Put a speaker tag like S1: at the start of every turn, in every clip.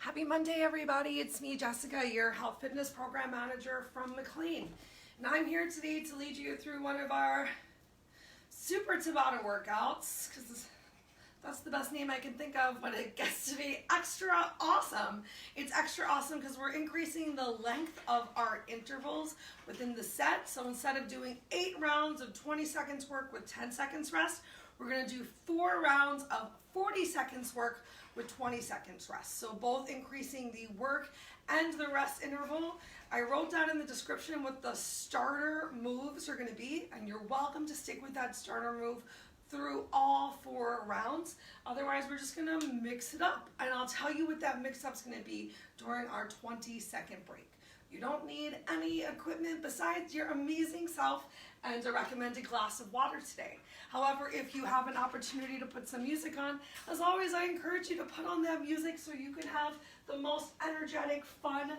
S1: Happy Monday, everybody. It's me, Jessica, your health fitness program manager from McLean. And I'm here today to lead you through one of our super Tabata workouts, because that's the best name I can think of, but it gets to be extra awesome. It's extra awesome because we're increasing the length of our intervals within the set. So instead of doing 8 rounds of 20 seconds work with 10 seconds rest, we're going to do 4 rounds of 40 seconds work with 20 seconds rest. So both increasing the work and the rest interval. I wrote down in the description what the starter moves are going to be, and you're welcome to stick with that starter move through all 4 rounds. Otherwise, we're just going to mix it up. And I'll tell you what that mix up's going to be during our 20-second break. You don't need any equipment besides your amazing self and a recommended glass of water today. However, if you have an opportunity to put some music on, as always, I encourage you to put on that music so you can have the most energetic, fun,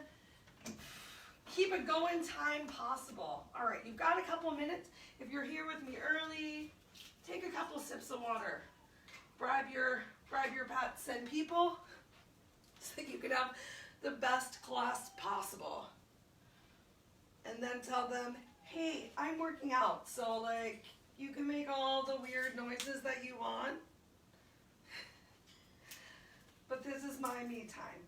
S1: keep it going time possible. All right, you've got a couple minutes. If you're here with me early, take a couple sips of water. Bribe your pets and people so that you can have the best class possible. And then tell them, hey, I'm working out, so like you can make all the weird noises that you want, but this is my me time,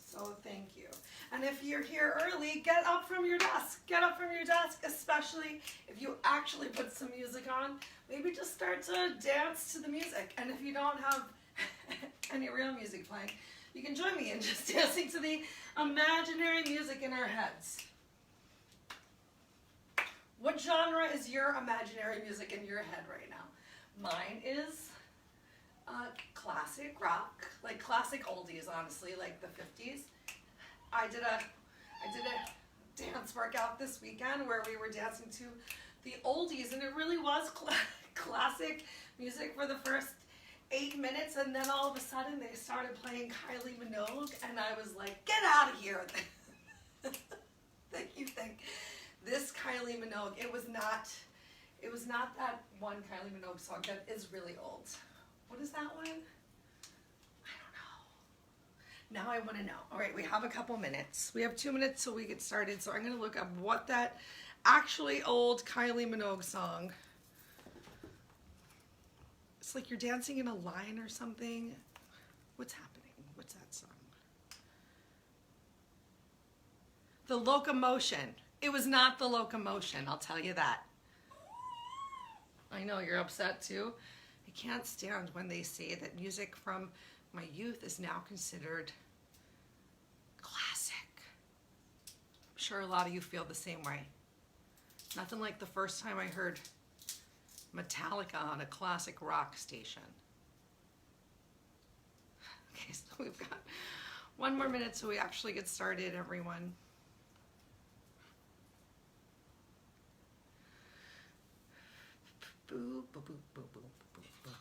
S1: so thank you. And if you're here early, get up from your desk. Get up from your desk, especially if you actually put some music on. Maybe just start to dance to the music. And if you don't have any real music playing, you can join me in just dancing to the imaginary music in our heads. What genre is your imaginary music in your head right now? Mine is classic rock, like classic oldies, honestly, like the 50s. I did a dance workout this weekend where we were dancing to the oldies, and it really was classic music for the first 8 minutes, and then all of a sudden they started playing Kylie Minogue, and I was like, get out of here. That you think this Kylie Minogue, it was not that one Kylie Minogue song that is really old. What is that one? I don't know. Now I want to know. All right, we have a couple minutes. We have 2 minutes till we get started, so I'm going to look up what that actually old Kylie Minogue song. It's like you're dancing in a line or something. What's happening? What's that song? The Locomotion. It was not the Locomotion, I'll tell you that. I know you're upset too. I can't stand when they say that music from my youth is now considered classic. I'm sure a lot of you feel the same way. Nothing like the first time I heard Metallica on a classic rock station. Okay, so we've got 1 more minute so we actually get started, everyone. Boo, boo, boo, boo, boo, boo, boo.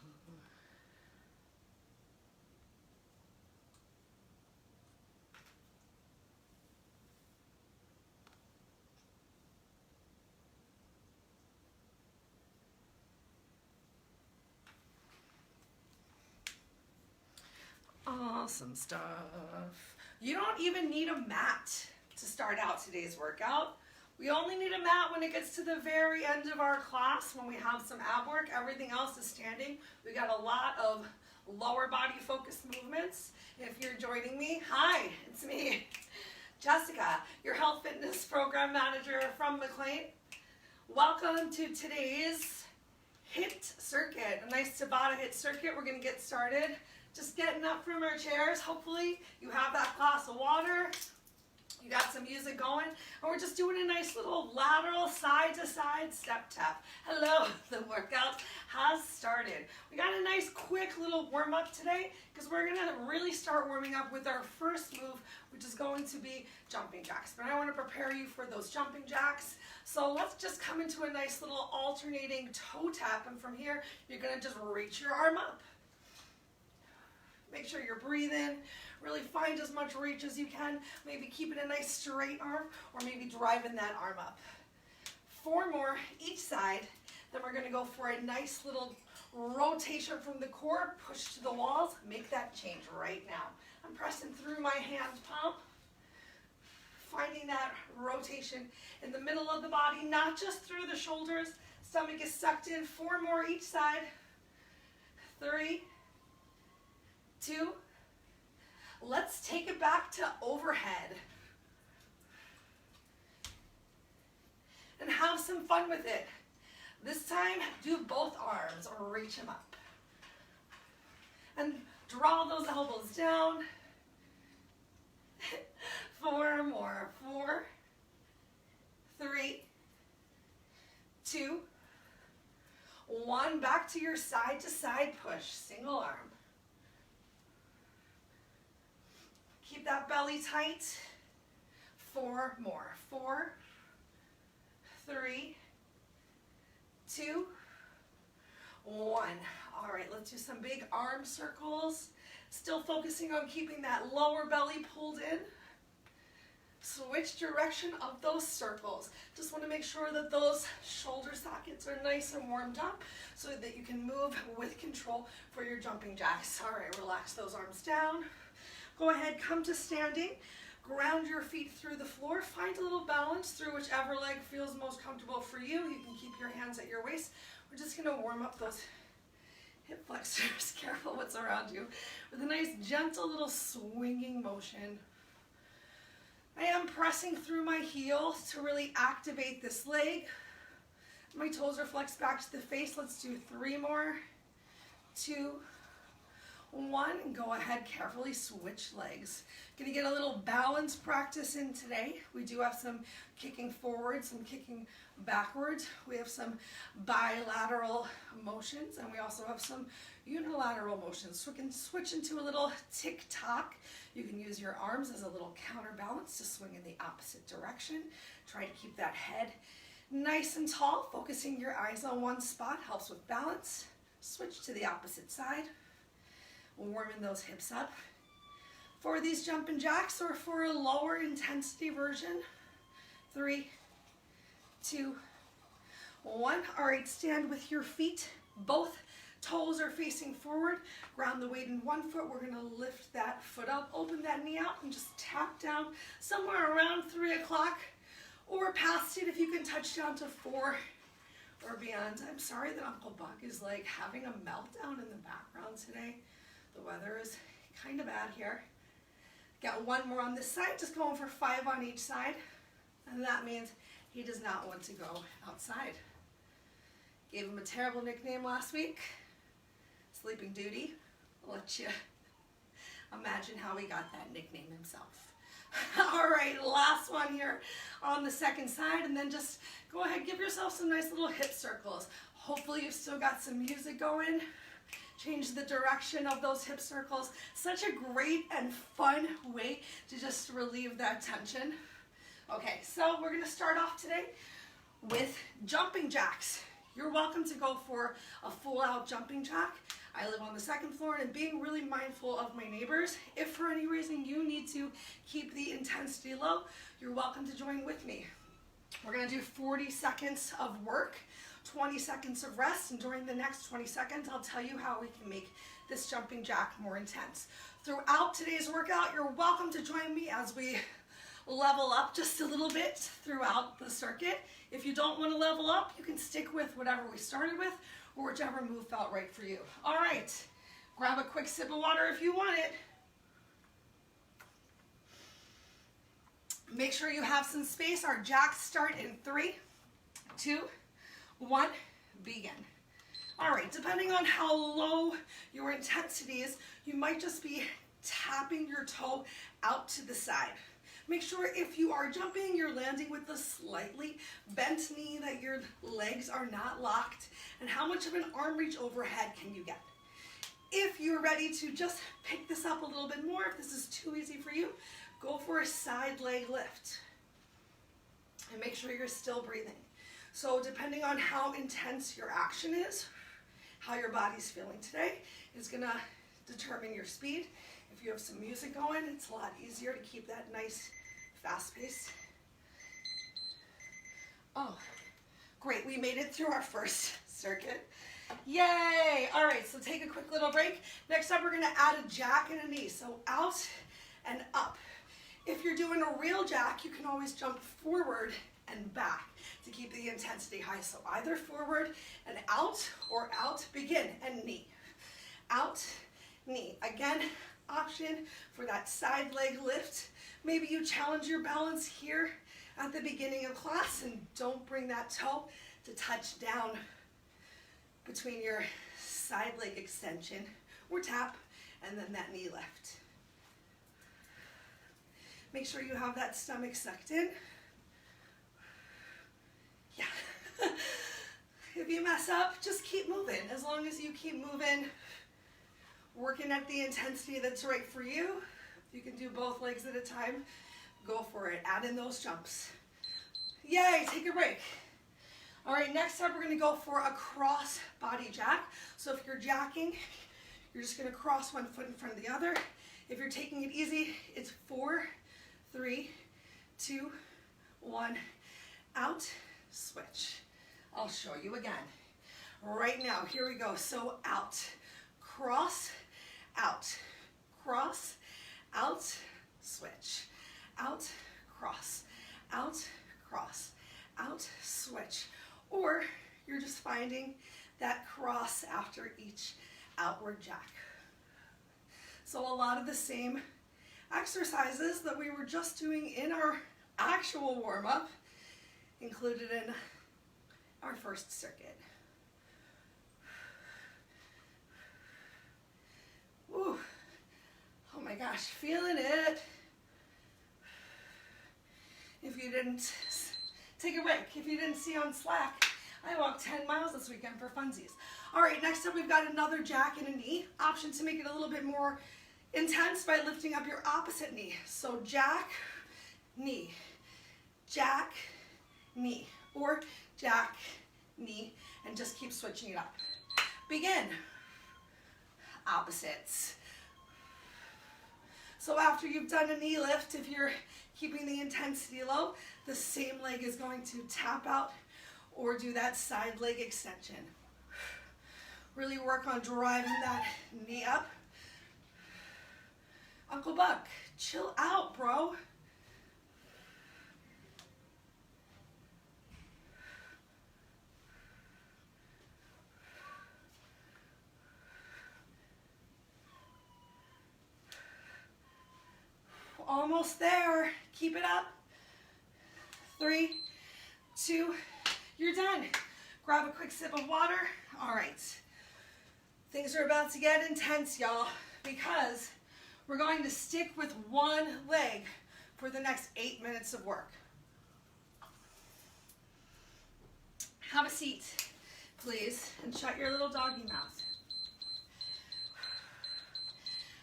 S1: Awesome stuff. You don't even need a mat to start out today's workout. We only need a mat when it gets to the very end of our class, when we have some ab work. Everything else is standing. We got a lot of lower body focused movements. If you're joining me, hi, it's me, Jessica, your health fitness program manager from McLean. Welcome to today's HIIT circuit, a nice Tabata HIIT circuit. We're gonna get started. Just getting up from our chairs. Hopefully you have that glass of water. You got some music going, and we're just doing a nice little lateral side-to-side step tap. Hello, the workout has started. We got a nice quick little warm-up today because we're gonna really start warming up with our first move, which is going to be jumping jacks. But I wanna prepare you for those jumping jacks. So let's just come into a nice little alternating toe tap, and from here, you're gonna just reach your arm up. Make sure you're breathing. Really find as much reach as you can. Maybe keep it a nice straight arm, or maybe driving that arm up. 4 more each side. Then we're gonna go for a nice little rotation from the core, push to the walls. Make that change right now. I'm pressing through my hand palm, finding that rotation in the middle of the body, not just through the shoulders. Stomach is sucked in. 4 more each side. 3, 2. Let's take it back to overhead. And have some fun with it. This time, do both arms or reach them up. And draw those elbows down. 4 more. 4, 3, 2, 1. Back to your side to side push. Single arm. Keep that belly tight. 4 more. 4, 3, 2, 1. All right, let's do some big arm circles. Still focusing on keeping that lower belly pulled in. Switch direction of those circles. Just want to make sure that those shoulder sockets are nice and warmed up so that you can move with control for your jumping jacks. All right, relax those arms down. Go ahead, come to standing. Ground your feet through the floor. Find a little balance through whichever leg feels most comfortable for you. You can keep your hands at your waist. We're just going to warm up those hip flexors. Careful what's around you. With a nice gentle little swinging motion. I am pressing through my heel to really activate this leg. My toes are flexed back to the face. Let's do 3 more. 2, 1, and go ahead, carefully switch legs. Gonna get a little balance practice in today. We do have some kicking forward, some kicking backwards. We have some bilateral motions, and we also have some unilateral motions. So we can switch into a little tick-tock. You can use your arms as a little counterbalance to swing in the opposite direction. Try to keep that head nice and tall. Focusing your eyes on one spot helps with balance. Switch to the opposite side. Warming those hips up. For these jumping jacks or for a lower intensity version, 3, 2, 1. All right, stand with your feet. Both toes are facing forward. Ground the weight in one foot. We're gonna lift that foot up, open that knee out, and just tap down somewhere around 3 o'clock or past it if you can touch down to 4 or beyond. I'm sorry that Uncle Buck is like having a meltdown in the background today. The weather is kind of bad here. Got 1 more on this side, just going for 5 on each side. And that means he does not want to go outside. Gave him a terrible nickname last week, Sleeping Duty. I'll let you imagine how he got that nickname himself. All right, last one here on the second side, and then just go ahead, give yourself some nice little hip circles. Hopefully you've still got some music going. Change the direction of those hip circles. Such a great and fun way to just relieve that tension. Okay, so we're gonna start off today with jumping jacks. You're welcome to go for a full out jumping jack. I live on the 2nd floor and being really mindful of my neighbors. If for any reason you need to keep the intensity low, you're welcome to join with me. We're gonna do 40 seconds of work, 20 seconds of rest, and during the next 20 seconds, I'll tell you how we can make this jumping jack more intense. Throughout today's workout, you're welcome to join me as we level up just a little bit throughout the circuit. If you don't want to level up, you can stick with whatever we started with or whichever move felt right for you. All right, grab a quick sip of water if you want it. Make sure you have some space. Our jacks start in 3, 2, 1, begin. All right, depending on how low your intensity is, you might just be tapping your toe out to the side. Make sure if you are jumping, you're landing with a slightly bent knee, that your legs are not locked, and how much of an arm reach overhead can you get. If you're ready to just pick this up a little bit more, if this is too easy for you, go for a side leg lift. And make sure you're still breathing. So depending on how intense your action is, how your body's feeling today, is gonna determine your speed. If you have some music going, it's a lot easier to keep that nice fast pace. Oh, great, we made it through our first circuit. Yay! All right, so take a quick little break. Next up, we're gonna add a jack and a knee. So out and up. If you're doing a real jack, you can always jump forward and back to keep the intensity high. So either forward and out or out, begin, and knee. Out, knee. Again, option for that side leg lift. Maybe you challenge your balance here at the beginning of class and don't bring that toe to touch down between your side leg extension or tap and then that knee lift. Make sure you have that stomach sucked in. Yeah. If you mess up, just keep moving. As long as you keep moving, working at the intensity that's right for you. You can do both legs at a time. Go for it. Add in those jumps. Yay, take a break. All right, next up, we're gonna go for a cross body jack. So if you're jacking, you're just gonna cross one foot in front of the other. If you're taking it easy, it's 4, 3, 2, 1, out, switch. I'll show you again. Right now, here we go. So out, cross, out, cross, out, switch, out, cross, out, cross, out, switch. Or you're just finding that cross after each outward jack. So a lot of the same exercises that we were just doing in our actual warm-up included in our first circuit. Ooh. Oh my gosh, feeling it. If you didn't take a break, if you didn't see on Slack, I walked 10 miles this weekend for funsies. All right, next up we've got another jack and a knee. Option to make it a little bit more intense by lifting up your opposite knee. So jack, knee, jack, knee, or jack, knee, and just keep switching it up. Begin. Opposites. So after you've done a knee lift, if you're keeping the intensity low, the same leg is going to tap out or do that side leg extension. Really work on driving that knee up. Uncle Buck, chill out, bro. Almost there. Keep it up. 3, 2, you're done. Grab a quick sip of water. All right. Things are about to get intense, y'all, because we're going to stick with one leg for the next 8 minutes of work. Have a seat, please, and shut your little doggy mouth.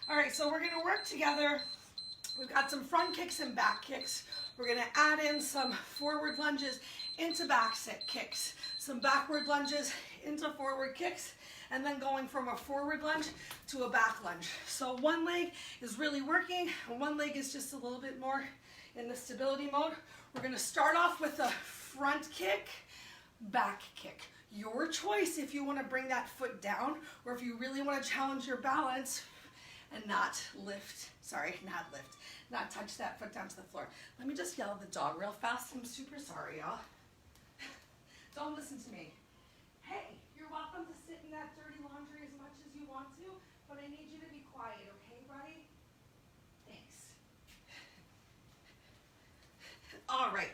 S1: All right, so we're gonna work together. We've got some front kicks and back kicks. We're gonna add in some forward lunges into back sit kicks, some backward lunges into forward kicks, and then going from a forward lunge to a back lunge. So one leg is really working, and one leg is just a little bit more in the stability mode. We're gonna start off with a front kick, back kick. Your choice if you wanna bring that foot down, or if you really wanna challenge your balance and not touch that foot down to the floor. Let me just yell at the dog real fast. I'm super sorry, y'all. Don't listen to me. Hey, you're welcome to sit in that dirty laundry as much as you want to, but I need you to be quiet, okay, buddy? Thanks. All right.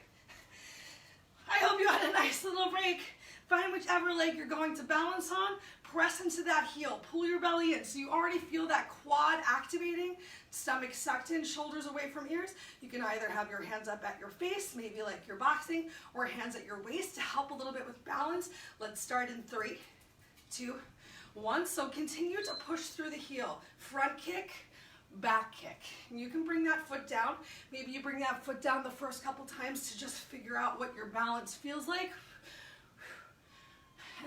S1: I hope you had a nice little break. Find whichever leg you're going to balance on. Press into that heel. Pull your belly in so you already feel that quad activating, stomach sucked in, shoulders away from ears. You can either have your hands up at your face, maybe like you're boxing, or hands at your waist to help a little bit with balance. Let's start in 3, 2, 1. So continue to push through the heel. Front kick, back kick. And you can bring that foot down. Maybe you bring that foot down the first couple times to just figure out what your balance feels like.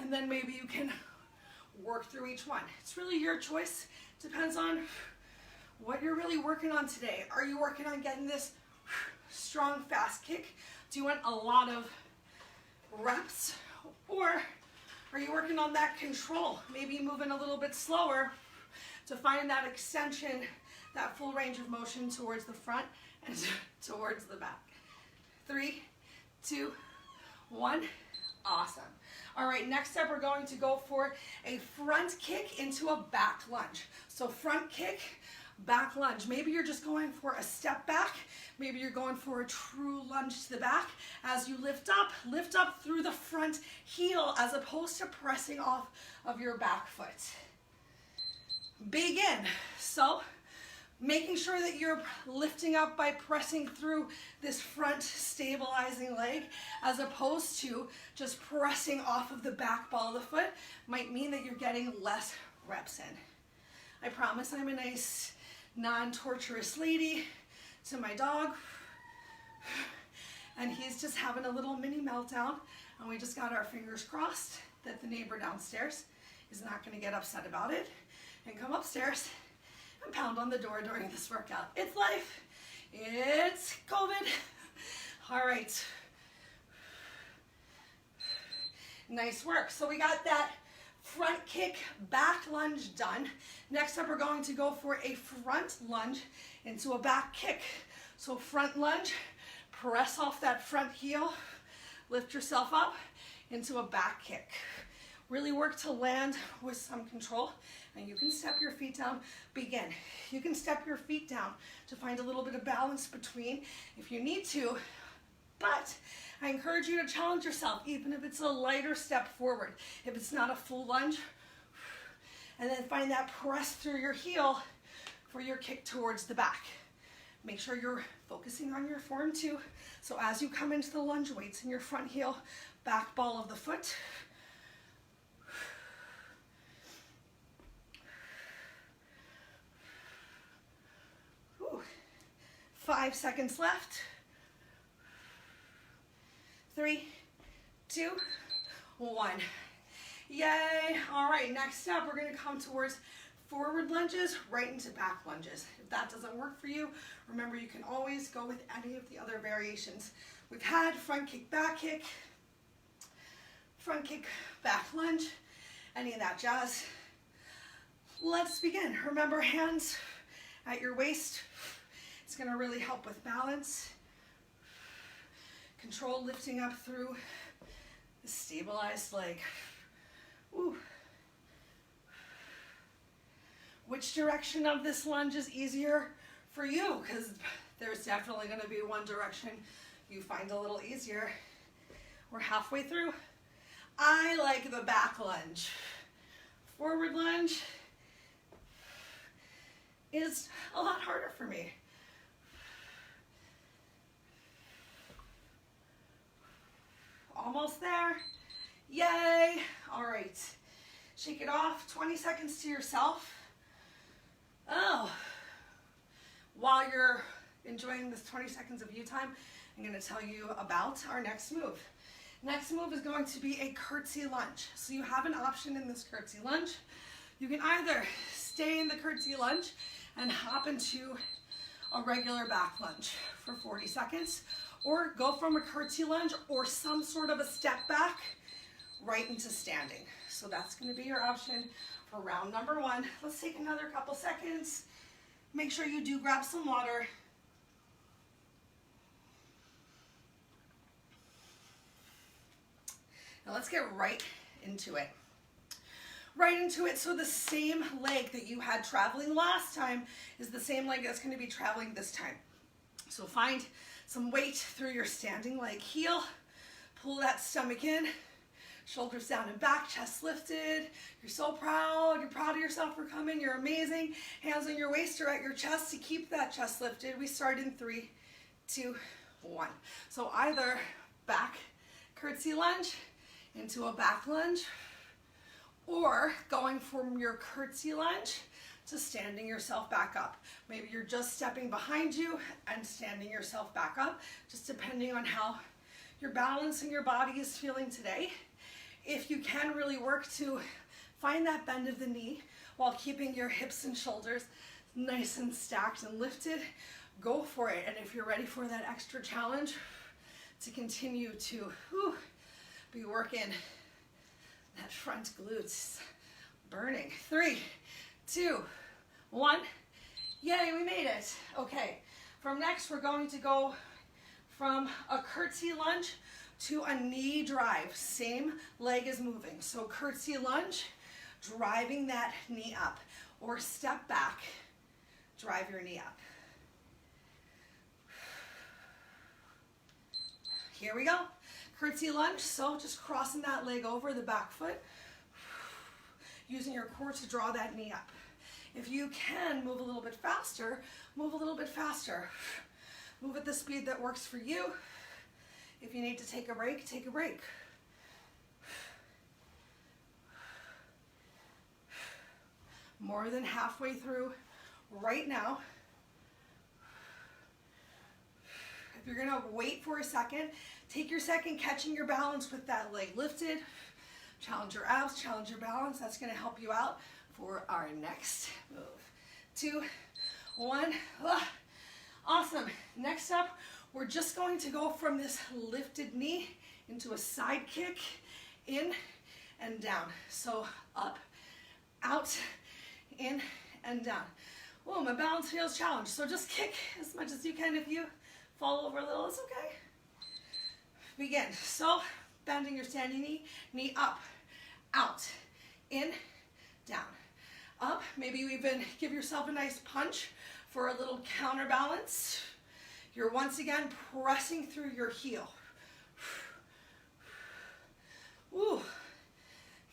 S1: And then maybe you can work through each one. It's really your choice. Depends on what you're really working on today. Are you working on getting this strong, fast kick? Do you want a lot of reps? Or Are you working on that control? Maybe moving a little bit slower to find that extension, that full range of motion towards the front and towards the back. 3, 2, 1. Awesome. All right, next step, we're going to go for a front kick into a back lunge. So front kick, back lunge. Maybe you're just going for a step back. Maybe you're going for a true lunge to the back. As you lift up through the front heel as opposed to pressing off of your back foot. Begin. So making sure that you're lifting up by pressing through this front stabilizing leg as opposed to just pressing off of the back ball of the foot might mean that you're getting less reps in. I promise I'm a nice, non-torturous lady to my dog, and he's just having a little mini meltdown, and we just got our fingers crossed that the neighbor downstairs is not going to get upset about it and come upstairs and pound on the door during this workout. It's life. It's COVID. All right. Nice work. So we got that front kick, back lunge done. Next up, we're going to go for a front lunge into a back kick. So front lunge, press off that front heel, lift yourself up into a back kick. Really work to land with some control, and you can step your feet down. Begin. You can step your feet down to find a little bit of balance between if you need to, but I encourage you to challenge yourself, even if it's a lighter step forward. If it's not a full lunge, and then find that press through your heel for your kick towards the back. Make sure you're focusing on your form too. So as you come into the lunge, weights in your front heel, back ball of the foot. Whew. 5 seconds left. 3, 2, 1. Yay. All right, next step, we're going to come towards forward lunges right into back lunges. If that doesn't work for you, remember you can always go with any of the other variations. We've had front kick, back kick, front kick, back lunge, any of that jazz. Let's begin. Remember, hands at your waist. It's going to really help with balance. Control lifting up through the stabilized leg. Ooh. Which direction of this lunge is easier for you? Because there's definitely going to be one direction you find a little easier. We're halfway through. I like the back lunge. Forward lunge is a lot harder for me. Almost there. Yay. All right. Shake it off. 20 seconds to yourself. Oh. While you're enjoying this 20 seconds of you time, I'm going to tell you about our next move. Next move is going to be a curtsy lunge. So you have an option in this curtsy lunge. You can either stay in the curtsy lunge and hop into a regular back lunge for 40 seconds, or go from a curtsy lunge or some sort of a step back right into standing. So that's going to be your option for round number 1. Let's take another couple seconds. Make sure you do grab some water. Now let's get right into it. Right into it. So the same leg that you had traveling last time is the same leg that's going to be traveling this time. So find some weight through your standing leg heel. Pull that stomach in. Shoulders down and back, chest lifted. You're so proud. You're proud of yourself for coming. You're amazing. Hands on your waist or at your chest to keep that chest lifted. We start in 3, 2, 1. So either back curtsy lunge into a back lunge, or going from your curtsy lunge to standing yourself back up. Maybe you're just stepping behind you and standing yourself back up, just depending on how your balance and your body is feeling today. If you can really work to find that bend of the knee while keeping your hips and shoulders nice and stacked and lifted, go for it. And if you're ready for that extra challenge to continue to be working That front glutes burning. 3, 2, 1. Yay, we made it. Okay, from next we're going to go from a curtsy lunge to a knee drive. Same leg is moving. So curtsy lunge, driving that knee up, or step back, drive your knee up. Here we go. Curtsy lunge, so just crossing that leg over the back foot, using your core to draw that knee up. If you can move a little bit faster, move a little bit faster. Move at the speed that works for you. If you need to take a break, take a break. More than halfway through right now. If you're gonna wait for a second, take your second, catching your balance with that leg lifted. Challenge your abs, challenge your balance. That's gonna help you out for our next move. 2, 1. Awesome. Next up, we're just going to go from this lifted knee into a side kick, in and down. So up, out, in and down. Oh, my balance feels challenged. So just kick as much as you can. If you fall over a little, it's okay. Begin. So bending your standing knee, knee up, out, in, down, up. Maybe you even give yourself a nice punch for a little counterbalance. You're once again pressing through your heel. Ooh.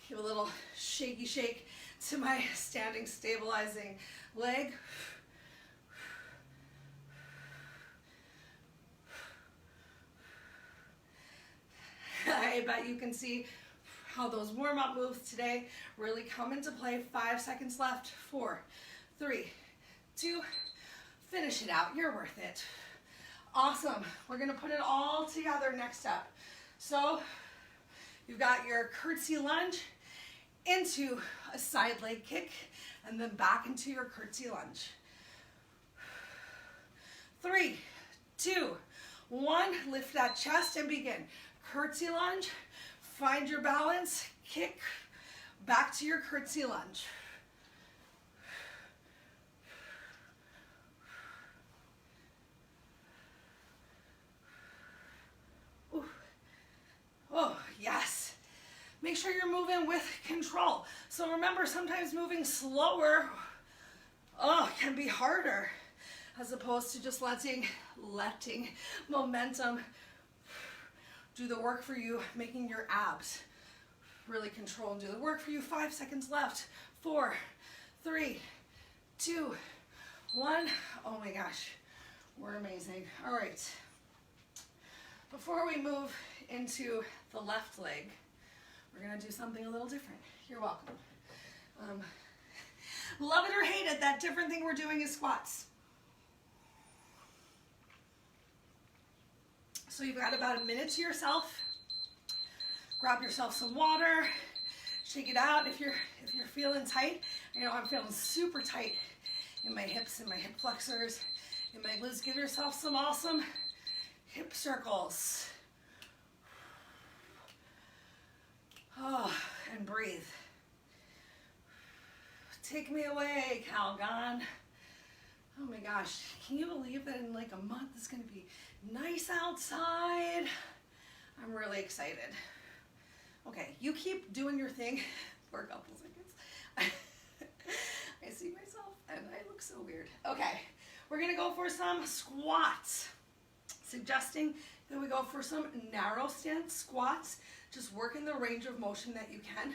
S1: Give a little shaky shake to my standing stabilizing leg. I bet you can see how those warm-up moves today really come into play. 5 seconds left. 4, 3, 2, finish it out. You're worth it. Awesome. We're gonna put it all together next up. So you've got your curtsy lunge into a side leg kick and then back into your curtsy lunge. 3, 2, 1, lift that chest and begin. Curtsy lunge, find your balance, kick, back to your curtsy lunge. Ooh. Oh, yes. Make sure you're moving with control. So remember, sometimes moving slower, can be harder, as opposed to just letting momentum do the work for you, making your abs really control and do the work for you. 5 seconds left. 4, 3, 2, 1. Oh my gosh, we're amazing. All right. Before we move into the left leg, we're gonna do something a little different. You're welcome. Love it or hate it, that different thing we're doing is squats. So you've got about a minute to yourself. Grab yourself some water, shake it out. If you're feeling tight, you know I'm feeling super tight in my hips and my hip flexors, in my glutes. Give yourself some awesome hip circles. Oh, and breathe. Take me away, Calgon. Oh my gosh, can you believe that in like a month it's gonna be nice outside? I'm really excited. Okay, you keep doing your thing for a couple seconds. I see myself and I look so weird. Okay, we're gonna go for some squats. Suggesting that we go for some narrow stance squats. Just work in the range of motion that you can.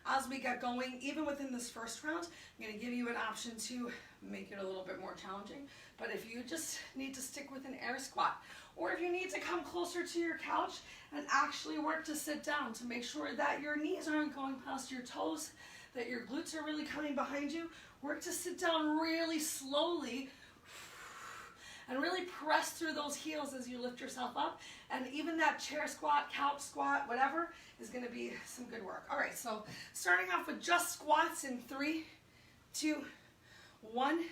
S1: As we get going, even within this first round, I'm gonna give you an option to make it a little bit more challenging. But if you just need to stick with an air squat, or if you need to come closer to your couch and actually work to sit down to make sure that your knees aren't going past your toes, that your glutes are really coming behind you, work to sit down really slowly and really press through those heels as you lift yourself up. And even that chair squat, couch squat, whatever, is gonna be some good work. All right, so starting off with just squats in 3, 2, 1,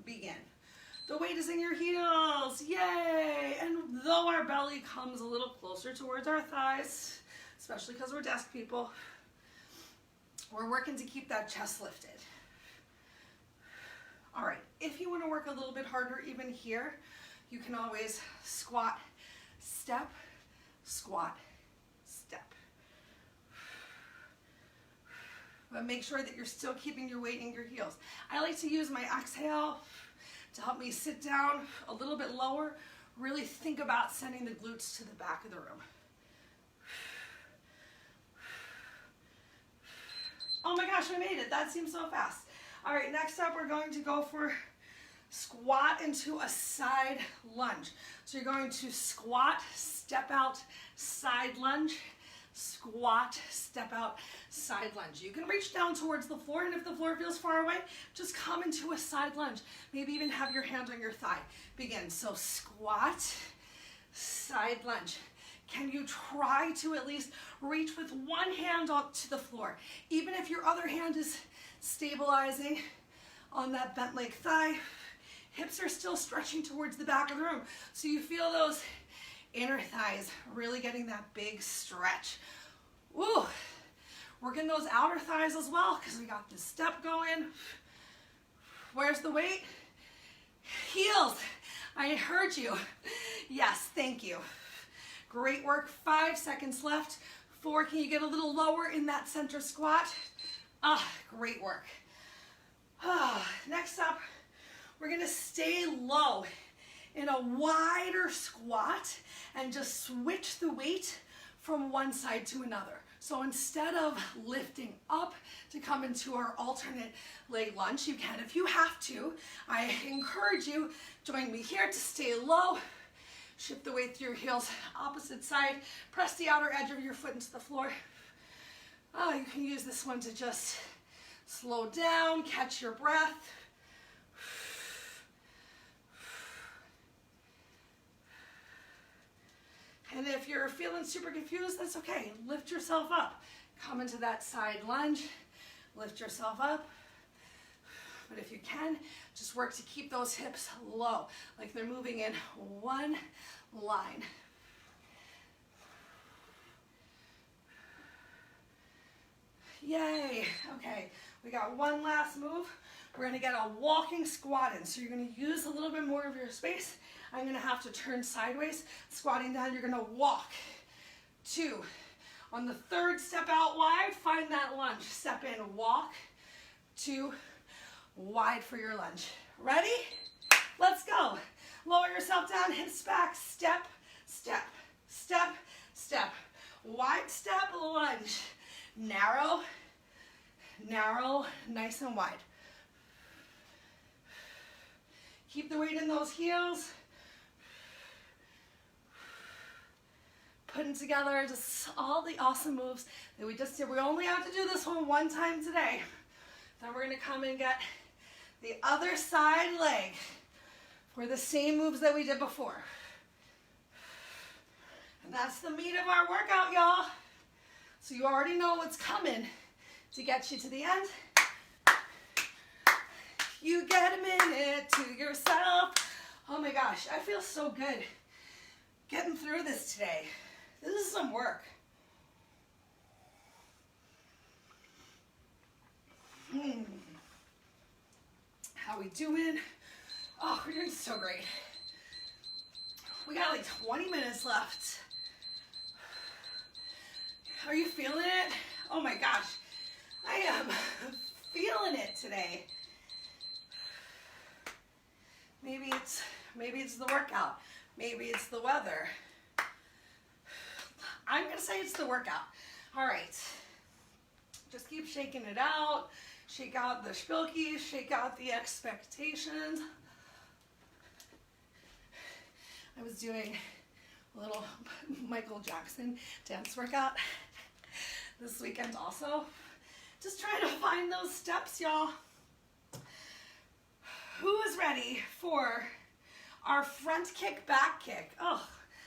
S1: begin. The weight is in your heels, yay! And though our belly comes a little closer towards our thighs, especially because we're desk people, We're working to keep that chest lifted. All right, if you want to work a little bit harder even here, you can always squat, step, squat, step. But make sure that you're still keeping your weight in your heels. I like to use my exhale to help me sit down a little bit lower. Really think about sending the glutes to the back of the room. Oh my gosh, I made it. That seems so fast. All right, next up, we're going to go for squat into a side lunge. So you're going to squat, step out, side lunge, squat, step out, side lunge. You can reach down towards the floor, and if the floor feels far away, just come into a side lunge. Maybe even have your hand on your thigh. Begin. So squat, side lunge. Can you try to at least reach with one hand up to the floor? Even if your other hand is stabilizing on that bent leg thigh, hips are still stretching towards the back of the room. So you feel those inner thighs really getting that big stretch. Woo! Working those outer thighs as well, because we got this step going. Where's the weight? Heels. I heard you. Yes, thank you. Great work. 5 seconds left. 4, can you get a little lower in that center squat? Great work. Next up, we're gonna stay low in a wider squat and just switch the weight from one side to another. So instead of lifting up to come into our alternate leg lunge, you can if you have to. I encourage you, join me here to stay low. Shift the weight through your heels, opposite side. Press the outer edge of your foot into the floor. You can use this one to just slow down, catch your breath. And if you're feeling super confused, that's okay. Lift yourself up. Come into that side lunge. Lift yourself up. But if you can, just work to keep those hips low, like they're moving in one line. Yay. Okay, we got one last move. We're gonna get a walking squat in. So you're gonna use a little bit more of your space. I'm gonna have to turn sideways. Squatting down, you're gonna walk. 2. On the 3rd, step out wide, find that lunge. Step in, walk. 2, wide for your lunge. Ready? Let's go. Lower yourself down, hips back, step, step, step, step. Wide step, lunge. Narrow, narrow, nice and wide. Keep the weight in those heels. Putting together just all the awesome moves that we just did. We only have to do this one time today. Then we're gonna come and get the other side leg for the same moves that we did before. And that's the meat of our workout, y'all. So you already know what's coming to get you to the end. You get a minute to yourself. Oh my gosh, I feel so good getting through this today. This is some work. How we doing? Oh, we're doing so great. We got like 20 minutes left. Are you feeling it? Oh my gosh, I am feeling it today. Maybe it's the workout. Maybe it's the weather. I'm gonna say it's the workout. All right, just keep shaking it out. Shake out the spilkies, shake out the expectations. I was doing a little Michael Jackson dance workout this weekend also. Just trying to find those steps, y'all. Who is ready for our front kick, back kick? Oh,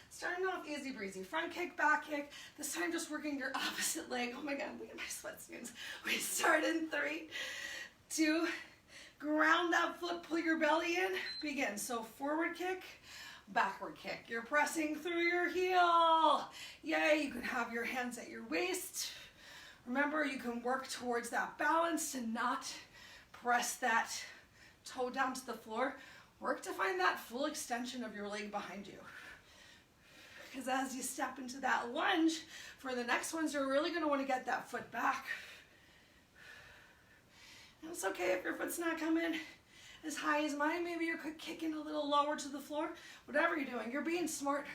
S1: starting off easy breezy. Front kick, back kick. This time just working your opposite leg. Oh my God, look at my sweat stains. We start in 3, 2, ground that foot, pull your belly in, begin. So forward kick, backward kick. You're pressing through your heel. Yay, you can have your hands at your waist. Remember, you can work towards that balance to not press that toe down to the floor. Work to find that full extension of your leg behind you. Because as you step into that lunge, for the next ones, you're really going to want to get that foot back. And it's okay if your foot's not coming as high as mine. Maybe you're kicking a little lower to the floor. Whatever you're doing, you're being smart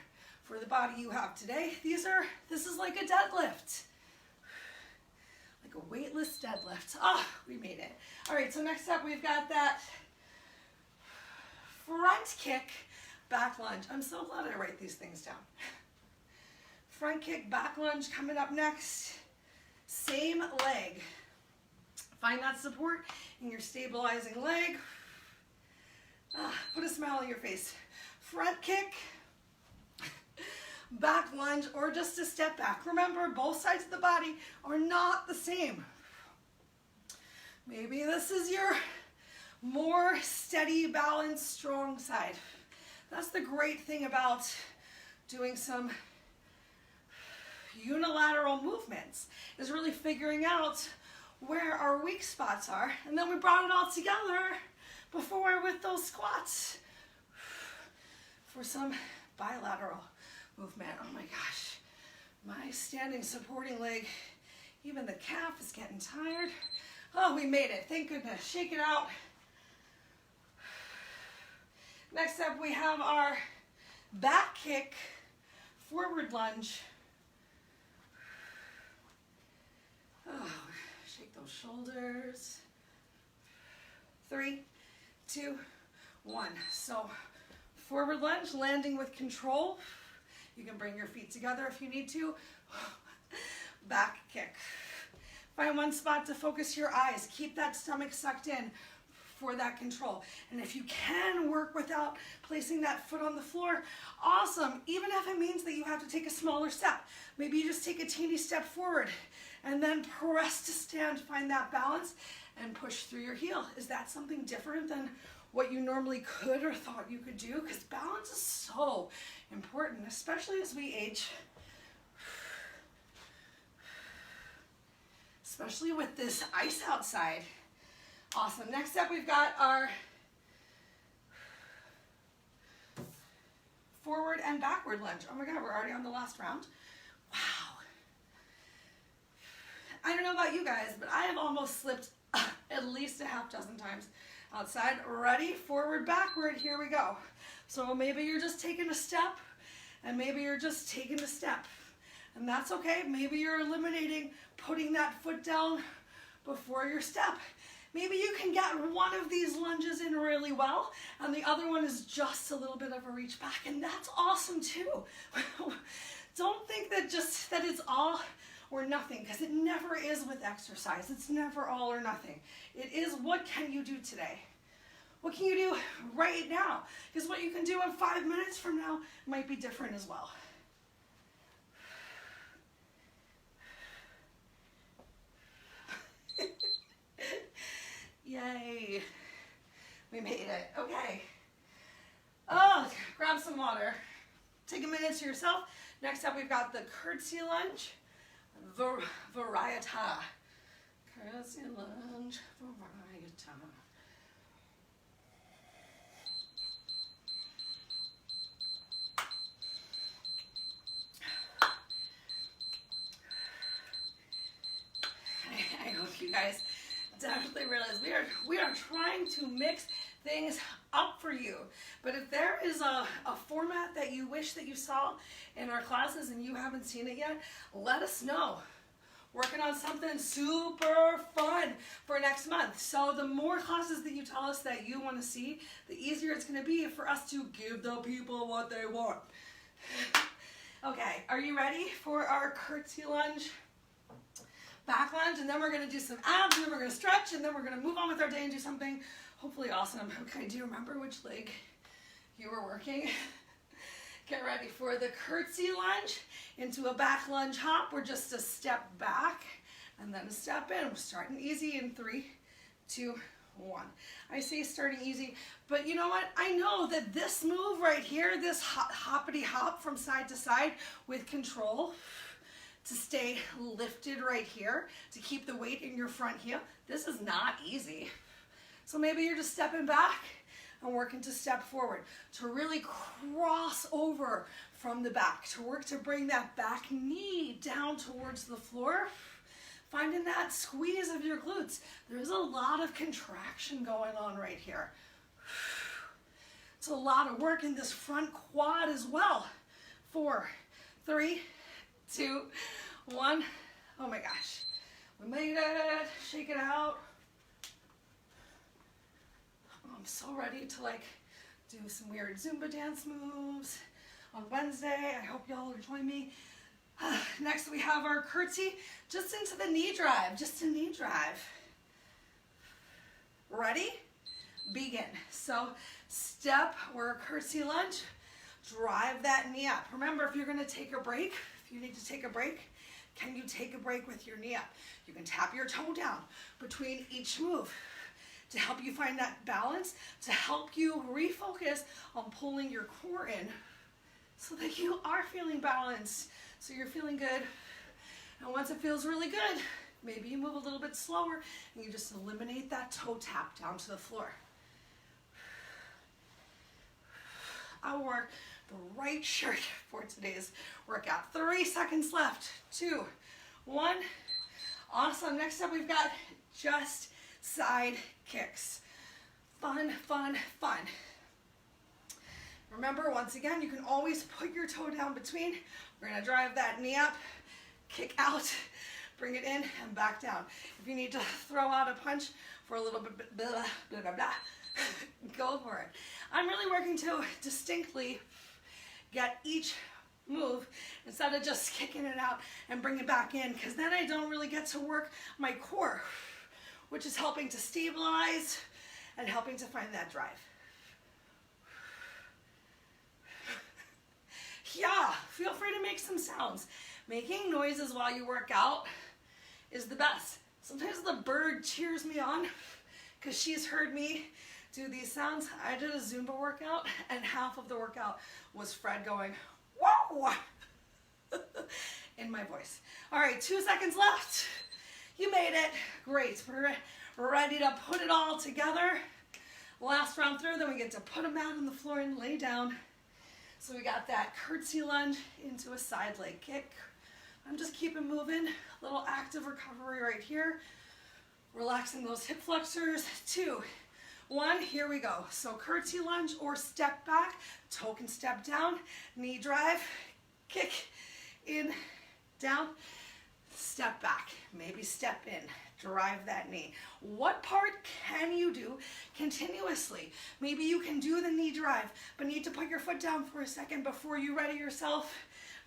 S1: for the body you have today. This is like a deadlift. Like a weightless deadlift. Ah, we made it. All right, so next up we've got that front kick, back lunge. I'm so glad I write these things down. Front kick, back lunge coming up next. Same leg. Find that support in your stabilizing leg. Put a smile on your face. Front kick, back lunge, or just a step back. Remember, both sides of the body are not the same. Maybe this is your more steady, balanced, strong side. That's the great thing about doing some unilateral movements, is really figuring out where our weak spots are. And then we brought it all together before with those squats for some bilateral movement. Oh my gosh, my standing supporting leg, even the calf is getting tired. Oh, we made it, thank goodness. Shake it out. Next up, we have our back kick, forward lunge. Oh, shake those shoulders. 3, 2, 1. So forward lunge, landing with control. You can bring your feet together if you need to. Back kick. Find one spot to focus your eyes. Keep that stomach sucked in for that control. And if you can work without placing that foot on the floor, awesome. Even if it means that you have to take a smaller step. Maybe you just take a teeny step forward and then press to stand, find that balance, and push through your heel. Is that something different than what you normally could or thought you could do? Because balance is so important, especially as we age. Especially with this ice outside. Awesome. Next up, we've got our forward and backward lunge. Oh my God, we're already on the last round. Wow. I don't know about you guys, but I have almost slipped at least a half dozen times outside. Ready? Forward, backward. Here we go. So maybe you're just taking a step, and maybe you're just taking a step. And that's okay. Maybe you're eliminating putting that foot down before your step. Maybe you can get one of these lunges in really well, and the other one is just a little bit of a reach back, and that's awesome too. Don't think that it's all or nothing, because it never is with exercise. It's never all or nothing. It is, what can you do today? What can you do right now? Because what you can do in 5 minutes from now might be different as well. Yay. We made it. Okay. Oh, grab some water. Take a minute to yourself. Next up, we've got the curtsy lunge. Variata. Curtsy lunge. Variata. I hope you guys definitely realize we are trying to mix things up for you. But if there is a format that you wish that you saw in our classes and you haven't seen it yet, let us know. Working on something super fun for next month. So the more classes that you tell us that you want to see, the easier it's going to be for us to give the people what they want. Okay, are you ready for our curtsy lunge? Back lunge, and then we're going to do some abs, and then we're going to stretch, and then we're going to move on with our day and do something hopefully awesome. Okay, do you remember which leg you were working? Get ready for the curtsy lunge into a back lunge hop, or just a step back and then a step in. We're starting easy in 3, 2, 1. I say starting easy, but you know what? I know that this move right here, this hoppity hop from side to side with control, to stay lifted right here, to keep the weight in your front heel. This is not easy. So maybe you're just stepping back and working to step forward, to really cross over from the back, to work to bring that back knee down towards the floor, finding that squeeze of your glutes. There's a lot of contraction going on right here. It's a lot of work in this front quad as well. 4, 3, 2, 1. Oh my gosh. We made it. Shake it out. I'm so ready to do some weird Zumba dance moves on Wednesday. I hope y'all will join me. Next we have our curtsy, just into the knee drive, just a knee drive. Ready? Begin. So step or curtsy lunge, drive that knee up. Remember, if you're going to take a break, if you need to take a break, can you take a break with your knee up? You can tap your toe down between each move to help you find that balance, to help you refocus on pulling your core in so that you are feeling balanced, so you're feeling good. And once it feels really good, maybe you move a little bit slower and you just eliminate that toe tap down to the floor. I wore the right shirt for today's workout. 3 seconds left. 2, 1. Awesome. Next up, we've got just side kicks. Fun, fun, fun. Remember, once again, you can always put your toe down between. We're going to drive that knee up, kick out, bring it in, and back down. If you need to throw out a punch for a little bit, blah, blah, blah, blah, go for it. I'm really working to distinctly get each move instead of just kicking it out and bring it back in, because then I don't really get to work my core, which is helping to stabilize and helping to find that drive. Yeah, feel free to make some sounds. Making noises while you work out is the best. Sometimes the bird cheers me on because she's heard me do these sounds. I did a Zumba workout and half of the workout was Fred going, whoa, in my voice. All right, 2 seconds left. You made it. Great. We're ready to put it all together. Last round through, then we get to put a mat on the floor and lay down. So we got that curtsy lunge into a side leg kick. I'm just keeping moving. A little active recovery right here. Relaxing those hip flexors. 2, 1, here we go. So curtsy lunge or step back. Toe can step down. Knee drive. Kick in, down. Step back. Maybe step in. Drive that knee. What part can you do continuously? Maybe you can do the knee drive, but need to put your foot down for a second before you ready yourself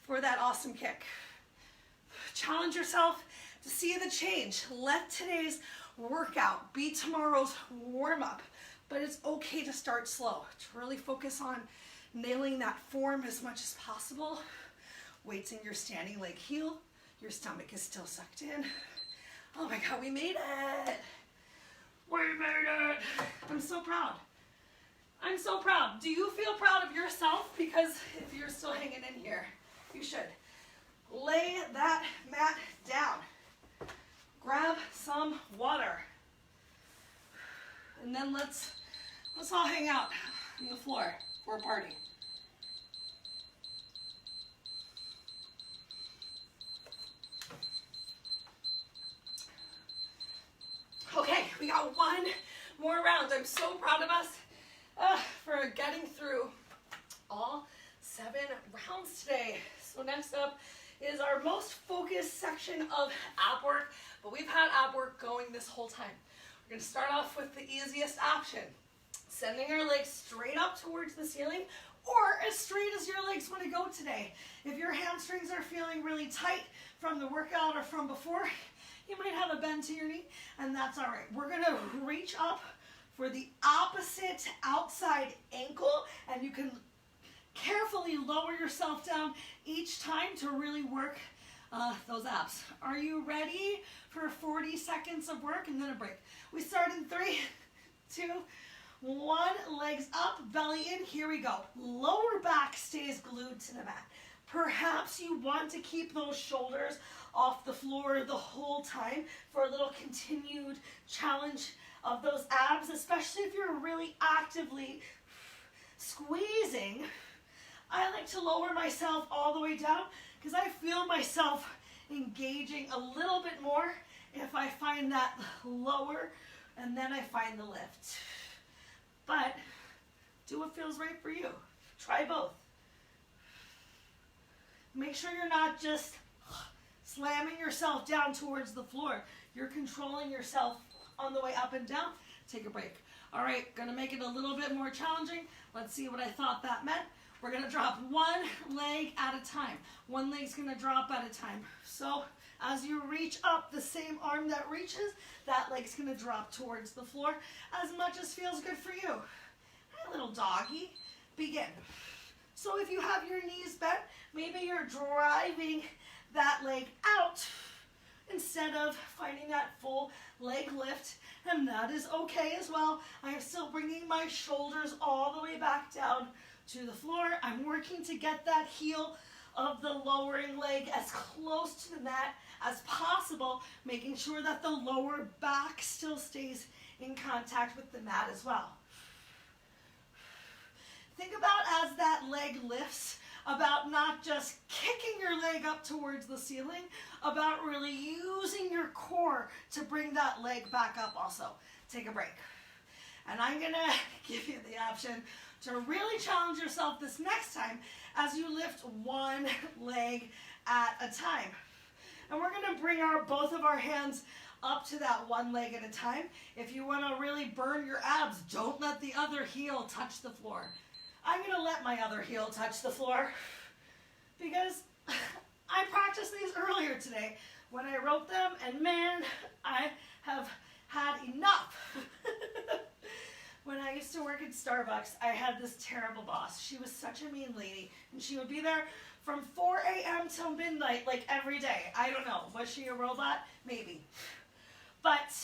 S1: for that awesome kick. Challenge yourself to see the change. Let today's workout be tomorrow's warm-up, but it's okay to start slow. To really focus on nailing that form as much as possible. Weights in your standing leg heel. Your stomach is still sucked in. Oh my God, we made it. We made it. I'm so proud. I'm so proud. Do you feel proud of yourself? Because if you're still hanging in here, you should. Lay that mat down. Grab some water. And then let's all hang out on the floor for a party. Okay, we got one more round. I'm so proud of us for getting through all 7 rounds today. So next up is our most focused section of ab work, but we've had ab work going this whole time. We're going to start off with the easiest option, sending our legs straight up towards the ceiling or as straight as your legs want to go today. If your hamstrings are feeling really tight from the workout or from before, you might have a bend to your knee, and that's all right. We're going to reach up for the opposite outside ankle, and you can carefully lower yourself down each time to really work those abs. Are you ready for 40 seconds of work and then a break? We start in 3, 2, 1. Legs up, belly in. Here we go. Lower back stays glued to the mat. Perhaps you want to keep those shoulders off the floor the whole time for a little continued challenge of those abs, especially if you're really actively squeezing. I like to lower myself all the way down because I feel myself engaging a little bit more if I find that lower and then I find the lift. But do what feels right for you. Try both. Make sure you're not just slamming yourself down towards the floor. You're controlling yourself on the way up and down. Take a break. All right, gonna make it a little bit more challenging. Let's see what I thought that meant. We're gonna drop one leg at a time. One leg's gonna drop at a time. So as you reach up, the same arm that reaches, that leg's gonna drop towards the floor as much as feels good for you. Hi, little doggy. Begin. So if you have your knees bent, maybe you're driving that leg out instead of finding that full leg lift, and that is okay as well. I am still bringing my shoulders all the way back down to the floor. I'm working to get that heel of the lowering leg as close to the mat as possible, making sure that the lower back still stays in contact with the mat as well. Think about as that leg lifts, about not just kicking your leg up towards the ceiling, about really using your core to bring that leg back up also. Take a break. And I'm gonna give you the option to really challenge yourself this next time as you lift one leg at a time. And we're gonna bring both of our hands up to that one leg at a time. If you wanna really burn your abs, don't let the other heel touch the floor. I'm gonna let my other heel touch the floor because I practiced these earlier today when I wrote them, and man, I have had enough. When I used to work at Starbucks, I had this terrible boss. She was such a mean lady, and she would be there from 4 a.m. till midnight, like every day. I don't know, was she a robot? Maybe. But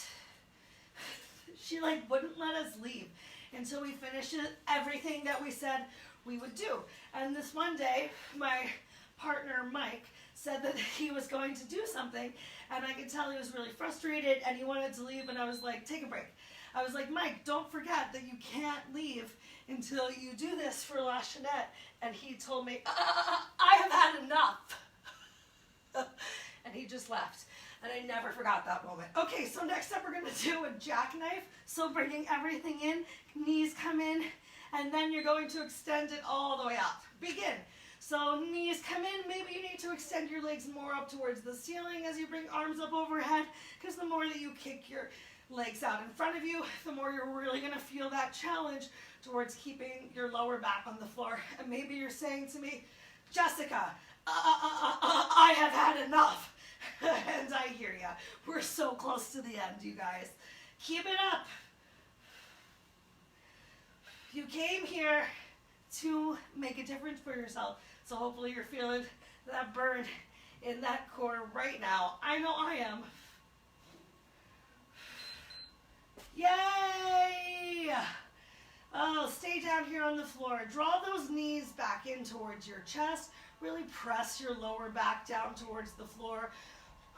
S1: she wouldn't let us leave until we finished everything that we said we would do. And this one day, my partner, Mike, said that he was going to do something, and I could tell he was really frustrated, and he wanted to leave, and I was like, take a break. I was like, Mike, don't forget that you can't leave until you do this for La Chenette. And he told me, I have had enough. And he just left. And I never forgot that moment. Okay, so next up we're going to do a jackknife. So bringing everything in, knees come in, and then you're going to extend it all the way out. Begin. So knees come in, maybe you need to extend your legs more up towards the ceiling as you bring arms up overhead, because the more that you kick your legs out in front of you, the more you're really going to feel that challenge towards keeping your lower back on the floor. And maybe you're saying to me, Jessica, I have had enough. And I hear ya. We're so close to the end, you guys. Keep it up. You came here to make a difference for yourself. So hopefully you're feeling that burn in that core right now. I know I am. Yay! Oh, stay down here on the floor. Draw those knees back in towards your chest. Really press your lower back down towards the floor.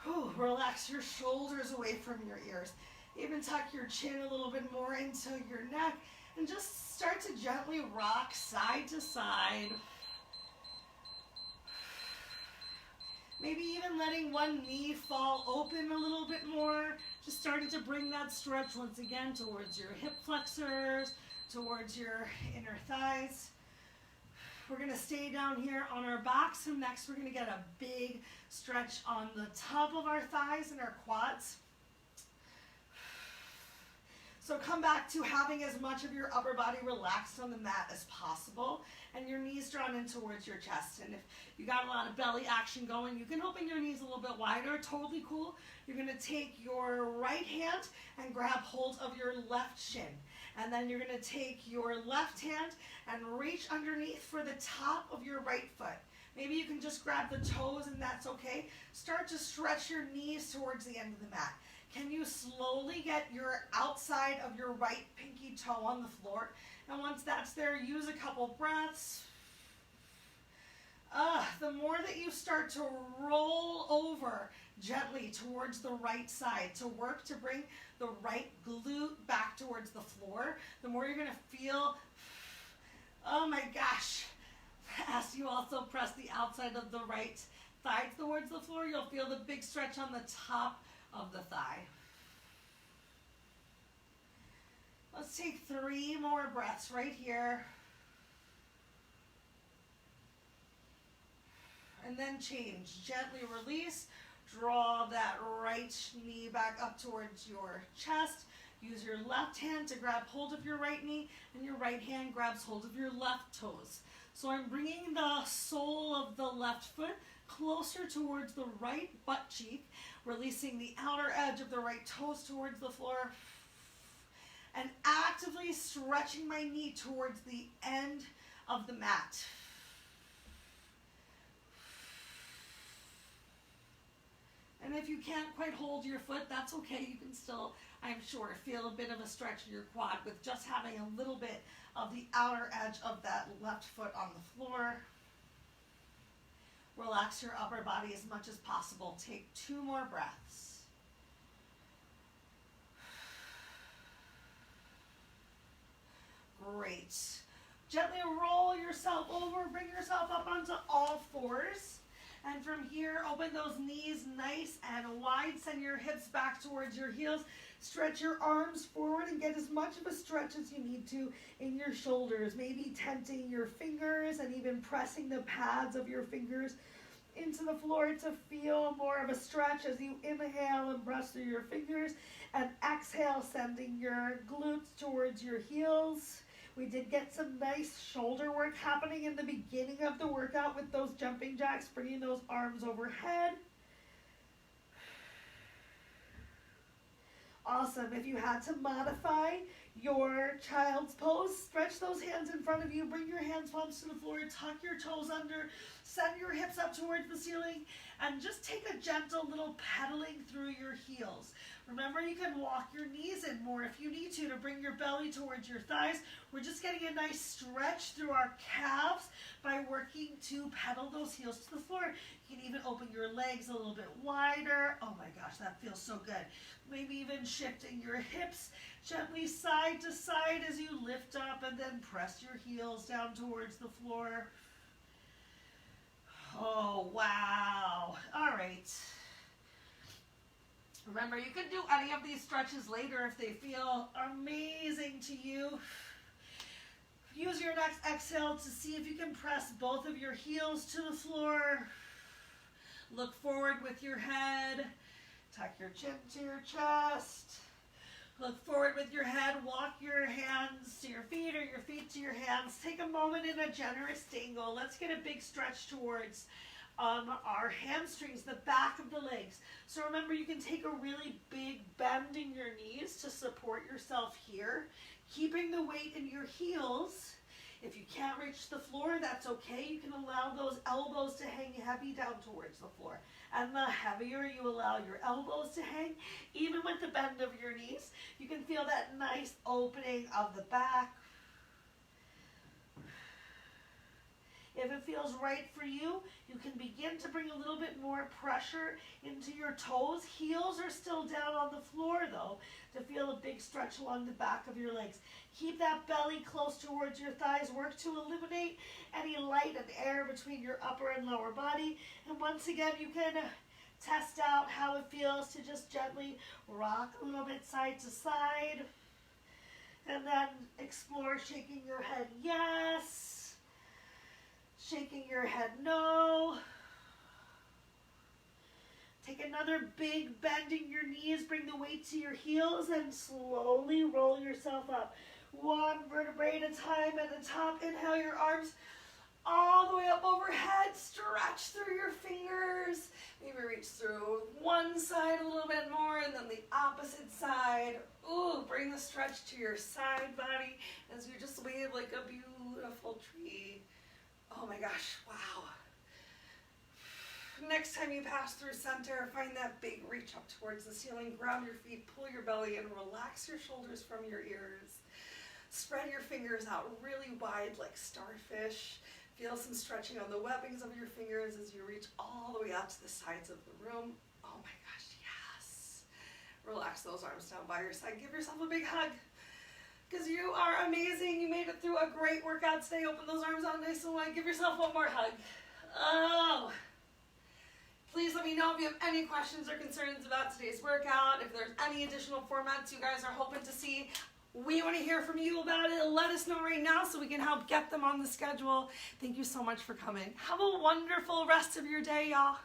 S1: Whew, relax your shoulders away from your ears. Even tuck your chin a little bit more into your neck and just start to gently rock side to side. Maybe even letting one knee fall open a little bit more. Just starting to bring that stretch once again towards your hip flexors, towards your inner thighs. We're going to stay down here on our backs, and next we're going to get a big stretch on the top of our thighs and our quads. So come back to having as much of your upper body relaxed on the mat as possible, and your knees drawn in towards your chest. And if you got a lot of belly action going, you can open your knees a little bit wider, totally cool. You're going to take your right hand and grab hold of your left shin. And then you're going to take your left hand and reach underneath for the top of your right foot. Maybe you can just grab the toes, and that's okay. Start to stretch your knees towards the end of the mat. Can you slowly get your outside of your right pinky toe on the floor? And once that's there, use a couple breaths. The more that you start to roll over gently towards the right side to work to bring the right glute back towards the floor, the more you're going to feel, oh my gosh, as you also press the outside of the right thigh towards the floor, you'll feel the big stretch on the top of the thigh. Let's take 3 more breaths right here. And then change. Gently release. Draw that right knee back up towards your chest. Use your left hand to grab hold of your right knee, and your right hand grabs hold of your left toes. So I'm bringing the sole of the left foot closer towards the right butt cheek, releasing the outer edge of the right toes towards the floor, and actively stretching my knee towards the end of the mat. And if you can't quite hold your foot, that's okay. You can still, I'm sure, feel a bit of a stretch in your quad with just having a little bit of the outer edge of that left foot on the floor. Relax your upper body as much as possible. Take 2 more breaths. Great. Gently roll yourself over, bring yourself up onto all fours. And from here, open those knees nice and wide. Send your hips back towards your heels. Stretch your arms forward and get as much of a stretch as you need to in your shoulders. Maybe tenting your fingers and even pressing the pads of your fingers into the floor to feel more of a stretch as you inhale and press through your fingers. And exhale, sending your glutes towards your heels. We did get some nice shoulder work happening in the beginning of the workout with those jumping jacks, bringing those arms overhead. Awesome. If you had to modify your child's pose, stretch those hands in front of you, bring your hands palms to the floor, tuck your toes under, send your hips up towards the ceiling, and just take a gentle little pedaling through your heels. Remember, you can walk your knees in more if you need to bring your belly towards your thighs. We're just getting a nice stretch through our calves by working to pedal those heels to the floor. You can even open your legs a little bit wider. Oh my gosh, that feels so good. Maybe even shifting your hips gently side to side as you lift up and then press your heels down towards the floor. Oh, wow. All right. Remember, you can do any of these stretches later if they feel amazing to you. Use your next exhale to see if you can press both of your heels to the floor. Look forward with your head. Tuck your chin to your chest. Look forward with your head. Walk your hands to your feet or your feet to your hands. Take a moment in a generous dangle. Let's get a big stretch towards our hamstrings, the back of the legs. So remember, you can take a really big bend in your knees to support yourself here, keeping the weight in your heels. If you can't reach the floor, that's okay. You can allow those elbows to hang heavy down towards the floor. And the heavier you allow your elbows to hang, even with the bend of your knees, you can feel that nice opening of the back. If it feels right for you, you can begin to bring a little bit more pressure into your toes. Heels are still down on the floor though, to feel a big stretch along the back of your legs. Keep that belly close towards your thighs. Work to eliminate any light and air between your upper and lower body. And once again, you can test out how it feels to just gently rock a little bit side to side. And then explore shaking your head yes. Shaking your head no. Take another big bend in your knees. Bring the weight to your heels and slowly roll yourself up. 1 vertebrae at a time at the top. Inhale your arms all the way up overhead. Stretch through your fingers. Maybe reach through one side a little bit more and then the opposite side. Ooh, bring the stretch to your side body as you just wave like a beautiful tree. Oh my gosh, wow. Next time you pass through center, find that big reach up towards the ceiling. Ground your feet, pull your belly in, relax your shoulders from your ears. Spread your fingers out really wide like starfish. Feel some stretching on the webbings of your fingers as you reach all the way out to the sides of the room. Oh my gosh, yes. Relax those arms down by your side. Give yourself a big hug, because you are amazing. You made it through a great workout today. Open those arms out nice and wide. Give yourself one more hug. Oh. Please let me know if you have any questions or concerns about today's workout. If there's any additional formats you guys are hoping to see, we want to hear from you about it. Let us know right now so we can help get them on the schedule. Thank you so much for coming. Have a wonderful rest of your day, y'all.